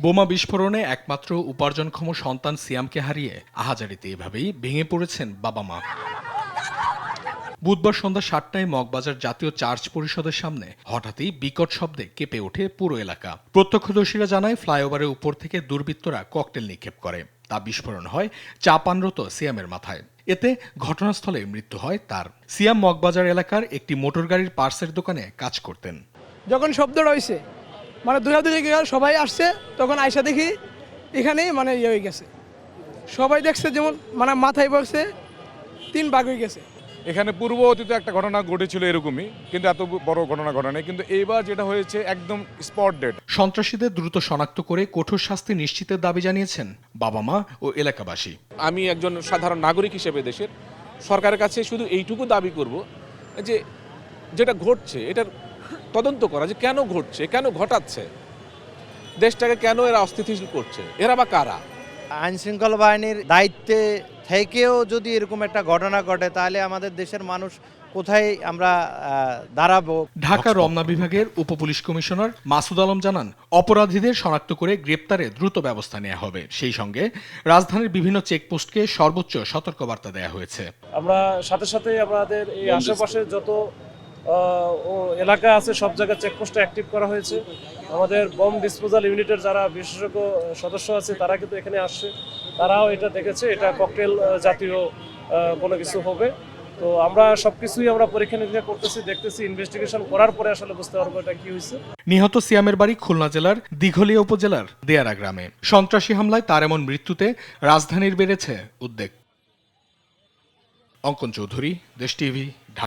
বোমা বিস্ফোরণে একমাত্র উপার্জনক্ষম সন্তান সিয়ামকে হারিয়ে আহাজারিতে এভাবেই ভেঙে পড়েছেন বাবা মা। বুধবার সন্ধ্যা ৭টায় মগবাজার জাতীয় চার্চ পরিষদের সামনে হঠাৎই বিকট শব্দে কেঁপে ওঠে পুরো এলাকা। প্রত্যক্ষদর্শীরা জানায় ফ্লাইওভারের উপর থেকে দুর্বৃত্তরা ককটেল নিক্ষেপ করে। তা বিস্ফোরণ হয় চা পানরত সিয়ামের মাথায়। এতে ঘটনাস্থলে মৃত্যু হয় তার। সিয়াম মগবাজার এলাকার একটি মোটরগাড়ির পার্টসের দোকানে কাজ করতেন। যখন শব্দটা হয়েছে মানে দুই সবাই আসছে, তখন আয়সা দেখি এখানেই মানে ইয়ে হয়ে গেছে। সবাই দেখছে যেমন মানে মাথায় পড়ছে, 3 ভাগ হয়ে গেছে। এখানে পূর্ব অতীতে একটা ঘটনা ঘটেছিল এরকমই, কিন্তু এত বড় ঘটনা ঘটে নাই। কিন্তু এইবার যেটা হয়েছে একদম স্পট ডেড। সন্ত্রাসীদের দ্রুত শনাক্ত করে কঠোর শাস্তি নিশ্চিতের দাবি জানিয়েছেন বাবা মা ও এলাকাবাসী। আমি একজন সাধারণ নাগরিক হিসেবে দেশের সরকারের কাছে শুধু এইটুকু দাবি করব যে যেটা ঘটছে এটার তদন্ত করা, যে কেন ঘটছে, কেন ঘটাচ্ছে, দেশটাকে কেন এরা অস্থিতিশীল করছে, এরা বা কারা। আইন শৃঙ্খলা বাহিনীর দায়িত্বে থেকেও যদি এরকম একটা ঘটনা ঘটে তাহলে আমাদের দেশের মানুষ কোথায় আমরা দাঁড়াবো। ঢাকা রমনা বিভাগের উপপুলিশ কমিশনার মাসুদ আলম জানান, অপরাধীদের শনাক্ত করে গ্রেপ্তারে দ্রুত ব্যবস্থা নেওয়া হবে। সেই সঙ্গে রাজধানীর বিভিন্ন চেকপোস্টকে সর্বোচ্চ সতর্কবার্তা দেওয়া হয়েছে। আমরা সাথে সাথে আমাদের এই আশেপাশে যত এলাকা আছে সব জায়গায় চেকপোস্টে অ্যাক্টিভ করা হয়েছে। আমাদের বম ডিসপোজাল ইউনিটের যারা বিশেষজ্ঞ সদস্য আছে তারা কিন্তু এখানে আসছে, তারাও এটা দেখেছে এটা ককটেল জাতীয় কোনো কিছু হবে। তো আমরা সবকিছুই আমরা পরীক্ষা নিরীক্ষা করতেছি, দেখতেছি, ইনভেস্টিগেশন করার পরে আসলে বুঝতে পারবো এটা কি হয়েছে। নিহত সিয়ামের বাড়ি খুলনা জেলার দিঘলিয়া উপজেলার দেয়ারা গ্রামে। সন্ত্রাসী হামলায় তার এমন মৃত্যুতে রাজধানীর বেড়েছে উদ্বেগ। অঙ্কন চৌধুরী, দেশ টিভি, ঢাকা।